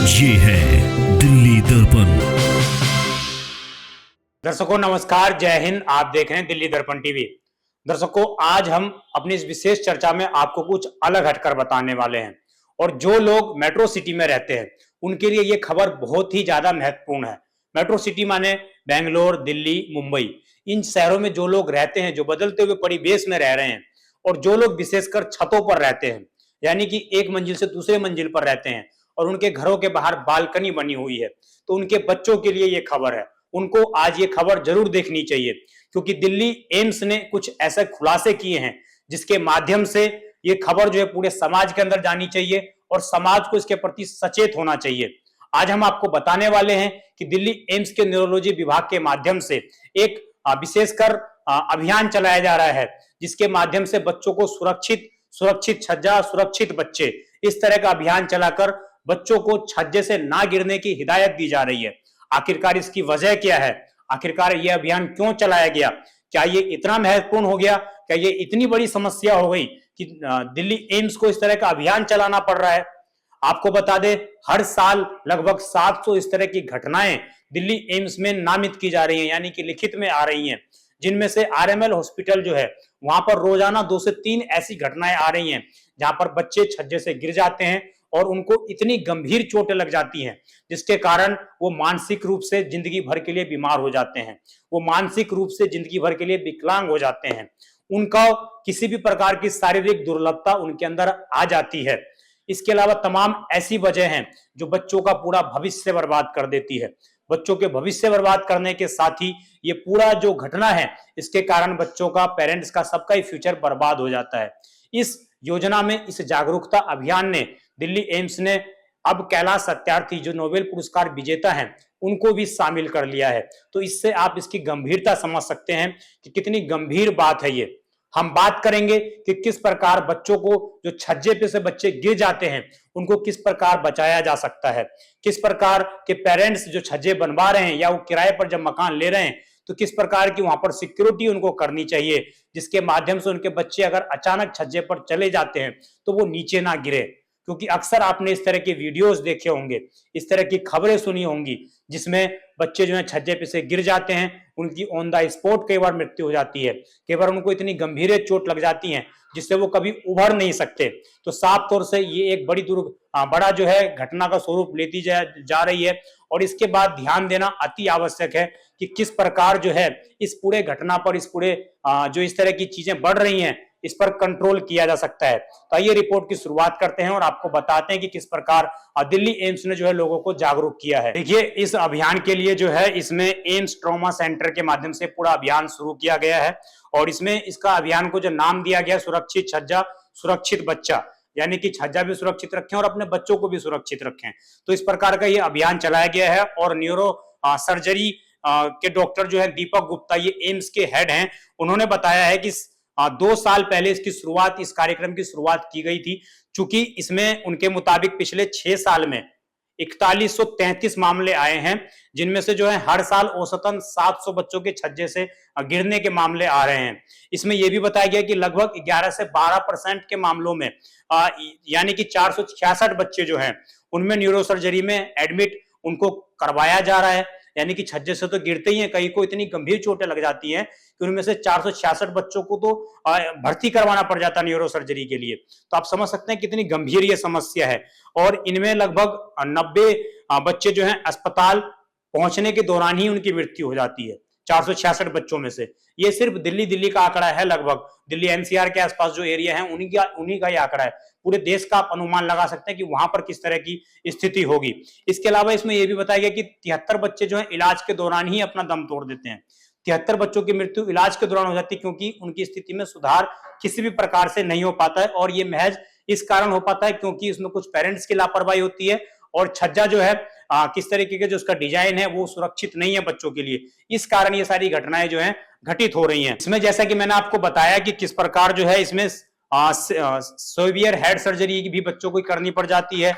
ये है दिल्ली दर्पण। दर्शकों नमस्कार, जय हिंद। आप देख रहे हैं दिल्ली दर्पण टीवी। दर्शकों, आज हम अपनी इस विशेष चर्चा में आपको कुछ अलग हटकर बताने वाले हैं और जो लोग मेट्रो सिटी में रहते हैं उनके लिए ये खबर बहुत ही ज्यादा महत्वपूर्ण है। मेट्रो सिटी माने बेंगलोर, दिल्ली, मुंबई। इन शहरों में जो लोग रहते हैं, जो बदलते हुए परिवेश में रह रहे हैं और जो लोग विशेषकर छतों पर रहते हैं, यानी कि एक मंजिल से दूसरे मंजिल पर रहते हैं और उनके घरों के बाहर बालकनी बनी हुई है, तो उनके बच्चों के लिए ये खबर है। उनको आज ये खबर जरूर देखनी चाहिए, क्योंकि दिल्ली एम्स ने कुछ ऐसे खुलासे किए हैं जिसके माध्यम से ये खबर जो है पूरे समाज के अंदर जानी चाहिए और समाज को इसके प्रति सचेत होना चाहिए। आज हम आपको बताने वाले हैं कि दिल्ली एम्स के न्यूरोलॉजी विभाग के माध्यम से एक विशेषकर अभियान चलाया जा रहा है, जिसके माध्यम से बच्चों को सुरक्षित छज्जा, सुरक्षित बच्चे, इस तरह का अभियान चलाकर बच्चों को छज्जे से ना गिरने की हिदायत दी जा रही है। आखिरकार इसकी वजह क्या है? आखिरकार यह अभियान क्यों चलाया गया? क्या ये इतना महत्वपूर्ण हो गया? क्या ये इतनी बड़ी समस्या हो गई कि दिल्ली एम्स को इस तरह का अभियान चलाना पड़ रहा है? आपको बता दें, हर साल लगभग 700 इस तरह की घटनाएं दिल्ली एम्स में नामित की जा रही हैं, यानी कि लिखित में आ रही हैं, जिनमें से आरएमएल हॉस्पिटल जो है वहां पर रोजाना 2 से 3 ऐसी घटनाएं आ रही हैं जहां पर बच्चे छज्जे से गिर जाते हैं और उनको इतनी गंभीर चोटें लग जाती हैं जिसके कारण वो मानसिक रूप से जिंदगी भर के लिए बीमार हो जाते हैं, वो मानसिक रूप से जिंदगी भर के लिए विकलांग हो जाते हैं, उनका किसी भी प्रकार की शारीरिक दुर्बलता उनके अंदर आ जाती है। इसके अलावा तमाम ऐसी वजह हैं जो बच्चों का पूरा भविष्य बर्बाद कर देती है। बच्चों के भविष्य बर्बाद करने के साथ ही ये पूरा जो घटना है, इसके कारण बच्चों का, पेरेंट्स का, सबका ही फ्यूचर बर्बाद हो जाता है। इस योजना में, इस जागरूकता अभियान ने, दिल्ली एम्स ने अब कैलाश सत्यार्थी जो नोबेल पुरस्कार विजेता हैं उनको भी शामिल कर लिया है। तो इससे आप इसकी गंभीरता समझ सकते हैं कि कितनी गंभीर बात है ये। हम बात करेंगे कि किस प्रकार बच्चों को, जो छज्जे पे से बच्चे गिर जाते हैं, उनको किस प्रकार बचाया जा सकता है, किस प्रकार के पेरेंट्स जो छज्जे बनवा रहे हैं या वो किराए पर जब मकान ले रहे हैं तो किस प्रकार की वहां पर सिक्योरिटी उनको करनी चाहिए, जिसके माध्यम से उनके बच्चे अगर अचानक छज्जे पर चले जाते हैं तो वो नीचे ना गिरे। क्योंकि अक्सर आपने इस तरह के वीडियोस देखे होंगे, इस तरह की खबरें सुनी होंगी, जिसमें बच्चे जो है छज्जे पे से गिर जाते हैं, उनकी ऑन द स्पॉट कई बार मृत्यु हो जाती है, कई बार उनको इतनी गंभीर चोट लग जाती है जिससे वो कभी उभर नहीं सकते। तो साफ तौर से ये एक बड़ा जो है घटना का स्वरूप लेती जा रही है और इसके बाद ध्यान देना अति आवश्यक है कि किस प्रकार जो है इस पूरे घटना पर, इस पूरे जो इस तरह की चीजें बढ़ रही हैं, इस पर कंट्रोल किया जा सकता है। तो आइए रिपोर्ट की शुरुआत करते हैं और आपको बताते हैं कि किस प्रकार दिल्ली एम्स ने जो है लोगों को जागरूक किया है। देखिए, इस अभियान के लिए जो है इसमें एम्स ट्रॉमा सेंटर के माध्यम से पूरा अभियान शुरू किया गया है और इसमें इसका अभियान को जो नाम दिया गया, सुरक्षित छज्जा, सुरक्षित बच्चा, यानी कि छज्जा भी सुरक्षित रखें और अपने बच्चों को भी सुरक्षित रखें। तो इस प्रकार का ये अभियान चलाया गया है और न्यूरो सर्जरी के डॉक्टर जो है दीपक गुप्ता, ये एम्स के हेड हैं, उन्होंने बताया है कि 2 साल पहले इस कार्यक्रम की शुरुआत की गई थी। चूंकि इसमें उनके मुताबिक पिछले 6 साल में 4133 मामले आए हैं, जिनमें से जो है हर साल औसतन 700 बच्चों के छज्जे से गिरने के मामले आ रहे हैं। इसमें यह भी बताया गया कि लगभग 11 से 12% के मामलों में यानी कि 466 बच्चे जो हैं उनमें न्यूरोसर्जरी में एडमिट उनको करवाया जा रहा है। यानी कि छज्जे से तो गिरते ही हैं, कई को इतनी गंभीर चोटें लग जाती हैं कि उनमें से 466 बच्चों को तो भर्ती करवाना पड़ जाता है न्यूरो सर्जरी के लिए। तो आप समझ सकते हैं कितनी गंभीर ये समस्या है और इनमें लगभग 90 बच्चे जो हैं अस्पताल पहुंचने के दौरान ही उनकी मृत्यु हो जाती है, 466 बच्चों में से। ये सिर्फ दिल्ली का आंकड़ा है, लगभग दिल्ली एनसीआर के आसपास जो एरिया है उन्हीं का ही आंकड़ा है। पूरे देश का आप अनुमान लगा सकते हैं कि वहां पर किस तरह की स्थिति होगी। इसके अलावा इसमें यह भी बताया गया कि 73 बच्चे जो है इलाज के दौरान ही अपना दम तोड़ देते हैं। 73 बच्चों की मृत्यु इलाज के दौरान हो जाती है क्योंकि उनकी स्थिति में सुधार किसी भी प्रकार से नहीं हो पाता है और ये महज इस कारण हो पाता है क्योंकि इसमें कुछ पेरेंट्स की लापरवाही होती है और छज्जा जो है किस तरीके के जो उसका डिजाइन है वो सुरक्षित नहीं है बच्चों के लिए। इस कारण ये सारी घटनाएं जो है घटित हो रही हैं। इसमें जैसा कि मैंने आपको बताया कि किस प्रकार जो है इसमें सेवियर हेड सर्जरी भी बच्चों को करनी पड़ जाती है।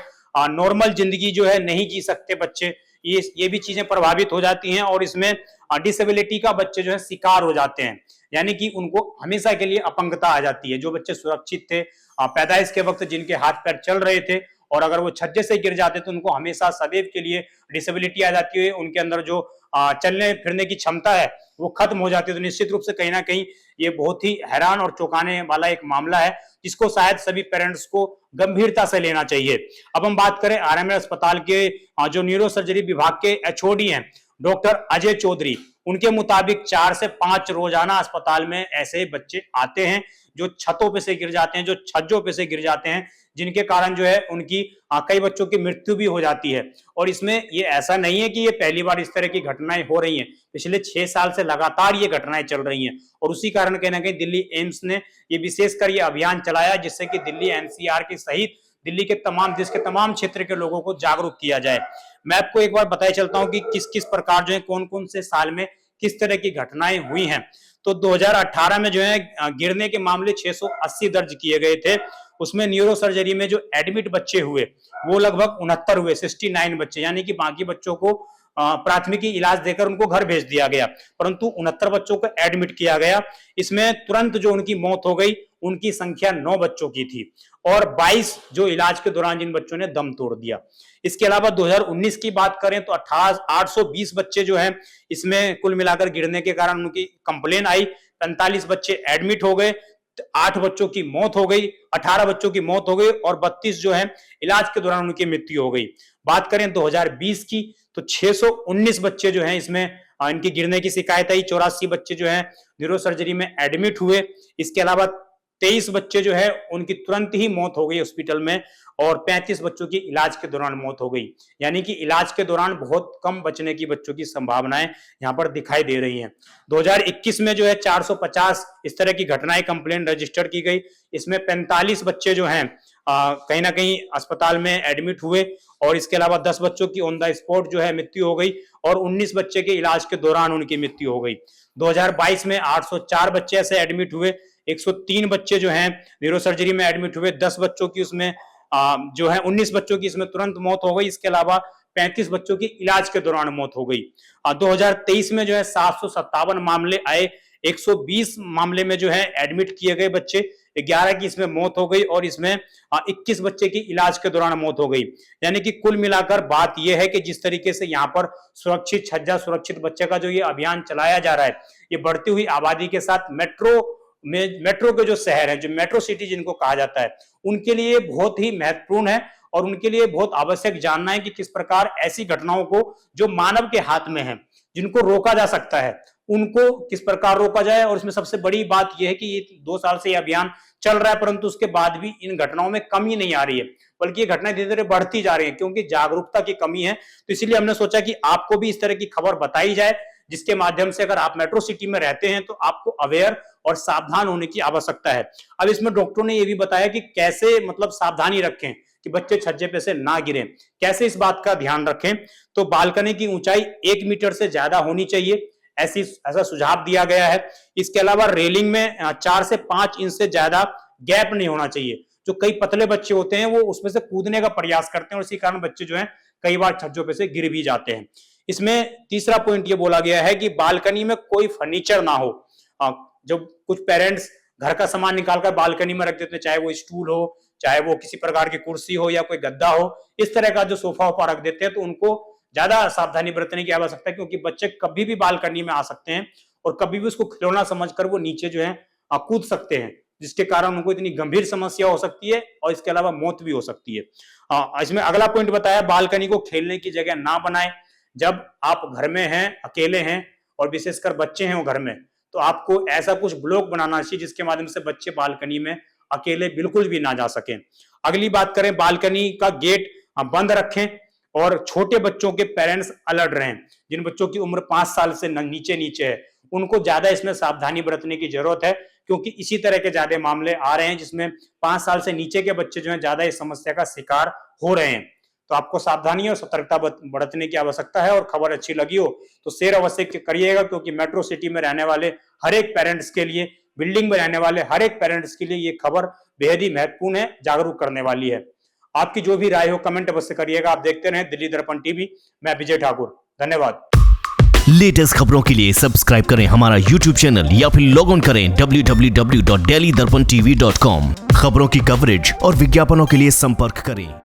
नॉर्मल जिंदगी जो है नहीं जी सकते बच्चे, ये भी चीजें प्रभावित हो जाती हैं और इसमें डिसेबिलिटी का बच्चे जो है शिकार हो जाते हैं, यानी कि उनको हमेशा के लिए अपंगता आ जाती है। जो बच्चे सुरक्षित थे पैदाइश के वक्त, जिनके हाथ पैर चल रहे थे और अगर वो छज्जे से गिर जाते तो उनको हमेशा सदैव के लिए डिसेबिलिटी आ जाती है, उनके अंदर जो चलने फिरने की क्षमता है वो खत्म हो जाती है। तो निश्चित रूप से कहीं ना कहीं ये बहुत ही हैरान और चौंकाने वाला एक मामला है, जिसको शायद सभी पेरेंट्स को गंभीरता से लेना चाहिए। अब हम बात करें आरएमएल अस्पताल के जो न्यूरो सर्जरी विभाग के एचओडी हैं डॉक्टर अजय चौधरी, उनके मुताबिक 4 से 5 रोजाना अस्पताल में ऐसे बच्चे आते हैं जो छतों पे से गिर जाते हैं, जो छज्जों पे से गिर जाते हैं, जिनके कारण जो है उनकी कई बच्चों की मृत्यु भी हो जाती है। और इसमें ये ऐसा नहीं है कि ये पहली बार इस तरह की घटनाएं हो रही हैं, पिछले 6 साल से लगातार ये घटनाएं चल रही हैं। और उसी कारण कहीं ना कहीं दिल्ली एम्स ने ये विशेषकर ये अभियान चलाया, जिससे कि दिल्ली एनसीआर के सहित दिल्ली के देश के तमाम क्षेत्र के लोगों को जागरूक किया जाए। मैं आपको एक बार बताया चलता हूं कि किस किस प्रकार जो है कौन कौन से साल में किस तरह की घटनाएं हुई हैं। तो 2018 में जो है गिरने के मामले 680 दर्ज किए गए थे। उसमें न्यूरो सर्जरी में जो एडमिट बच्चे हुए वो लगभग 69 हुए, 69 बच्चे, यानी कि बाकी बच्चों को प्राथमिकी इलाज देकर उनको घर भेज दिया गया, परंतु 69 बच्चों को एडमिट किया गया। इसमें तुरंत जो उनकी मौत हो गई उनकी संख्या 9 बच्चों की थी और 22 जो इलाज के दौरान जिन बच्चों ने दम तोड़ दिया। इसके अलावा 2019 की बात करें तो 820 बच्चे जो हैं इसमें कुल मिलाकर गिरने के कारण उनकी कंप्लेन आई, 45 बच्चे एडमिट हो गए, 8 बच्चों की मौत हो गई, 18 बच्चों की मौत हो गई और 32 जो है इलाज के दौरान उनकी मृत्यु हो गई। बात करें 2020 की तो 619 बच्चे जो हैं इसमें इनकी गिरने की शिकायत आई, 84 बच्चे जो हैं न्यूरो सर्जरी में एडमिट हुए। इसके अलावा 23 बच्चे जो है उनकी तुरंत ही मौत हो गई हॉस्पिटल में और 35 बच्चों की इलाज के दौरान मौत हो गई, यानी कि इलाज के दौरान बहुत कम बचने की बच्चों की संभावनाएं यहां पर दिखाई दे रही हैं। 2021 में जो है 450 इस तरह की घटनाएं कंप्लेंट रजिस्टर की गई। इसमें 45 बच्चे जो हैं कहीं ना कहीं अस्पताल में एडमिट हुए और इसके अलावा 10 बच्चों की ऑन द स्पॉट जो है मृत्यु हो गई और 19 बच्चे के इलाज के दौरान उनकी मृत्यु हो गई। 2022 में 804 बच्चे ऐसे एडमिट हुए, 103 बच्चे जो हैं न्यूरो सर्जरी में एडमिट हुए, 10 बच्चों की उसमें जो है 19 बच्चों की इसमें तुरंत मौत हो गई। इसके अलावा 35 बच्चों की इलाज के दौरान मौत हो गई। 2023 में जो है 757 मामले आए, 120 मामले में जो है एडमिट किए गए बच्चे, 11 की इसमें मौत हो गई और इसमें 21 बच्चे की इलाज के दौरान मौत हो गई। यानी कि कुल मिलाकर बात यह है कि जिस तरीके से यहाँ पर सुरक्षित छज्जा सुरक्षित बच्चे का जो ये अभियान चलाया जा रहा है, ये बढ़ती हुई आबादी के साथ मेट्रो के जो शहर है, जो मेट्रो सिटी जिनको कहा जाता है, उनके लिए बहुत ही महत्वपूर्ण है और उनके लिए बहुत आवश्यक जानना है कि किस प्रकार ऐसी घटनाओं को जो मानव के हाथ में है, जिनको रोका जा सकता है, उनको किस प्रकार रोका जाए। और इसमें सबसे बड़ी बात यह है कि ये 2 साल से ये अभियान चल रहा है, परंतु उसके बाद भी इन घटनाओं में कमी नहीं आ रही है, बल्कि ये घटनाएं धीरे धीरे बढ़ती जा रही है क्योंकि जागरूकता की कमी है। तो इसीलिए हमने सोचा कि आपको भी इस तरह की खबर बताई जाए, जिसके माध्यम से अगर आप मेट्रो सिटी में रहते हैं तो आपको अवेयर और सावधान होने की आवश्यकता है। अब इसमें डॉक्टरों ने यह भी बताया कि कैसे मतलब सावधानी रखें कि बच्चे छज्जे पे से ना गिरें, कैसे इस बात का ध्यान रखें। तो बालकनी की ऊंचाई 1 मीटर से ज्यादा होनी चाहिए, ऐसा सुझाव दिया गया है। इसके अलावा रेलिंग में 4 से 5 इंच से ज्यादा गैप नहीं होना चाहिए। जो कई पतले बच्चे होते हैं वो उसमें से कूदने का प्रयास करते हैं और इसी कारण बच्चे जो है कई बार छज्जों पे से गिर भी जाते हैं। इसमें तीसरा पॉइंट ये बोला गया है कि बालकनी में कोई फर्नीचर ना हो। जो कुछ पेरेंट्स घर का सामान निकालकर बालकनी में रख देते हैं, चाहे वो स्टूल हो, चाहे वो किसी प्रकार की कुर्सी हो या कोई गद्दा हो, इस तरह का जो सोफा वोफा रख देते हैं, तो उनको ज्यादा सावधानी बरतने की आवश्यकता है क्योंकि बच्चे कभी भी बालकनी में आ सकते हैं और कभी भी उसको खिलौना समझकर वो नीचे जो है कूद सकते हैं, जिसके कारण उनको इतनी गंभीर समस्या हो सकती है और इसके अलावा मौत भी हो सकती है। इसमें अगला पॉइंट बताया, बालकनी को खेलने की जगह ना बनाए। जब आप घर में हैं, अकेले हैं और विशेषकर बच्चे हैं वो घर में, तो आपको ऐसा कुछ ब्लॉक बनाना चाहिए जिसके माध्यम से बच्चे बालकनी में अकेले बिल्कुल भी ना जा सकें। अगली बात करें, बालकनी का गेट बंद रखें और छोटे बच्चों के पेरेंट्स अलर्ट रहें। जिन बच्चों की उम्र 5 साल से नीचे है उनको ज्यादा इसमें सावधानी बरतने की जरूरत है क्योंकि इसी तरह के ज्यादा मामले आ रहे हैं जिसमें 5 साल से नीचे के बच्चे जो हैं ज्यादा इस समस्या का शिकार हो रहे हैं। तो आपको सावधानी और सतर्कता बरतने की आवश्यकता है और खबर अच्छी लगी हो तो शेयर अवश्य करिएगा क्योंकि मेट्रो सिटी में रहने वाले हर एक पेरेंट्स के लिए, बिल्डिंग में रहने वाले हर एक पेरेंट्स के लिए ये खबर बेहद ही महत्वपूर्ण है, जागरूक करने वाली है। आपकी जो भी राय हो कमेंट अवश्य करिएगा। आप देखते रहें दिल्ली दर्पण टीवी। मैं विजय ठाकुर, धन्यवाद। लेटेस्ट खबरों के लिए सब्सक्राइब करें हमारा YouTube चैनल या फिर लॉग ऑन करें www.delhidarpantv.com। खबरों की कवरेज और विज्ञापनों के लिए संपर्क करें।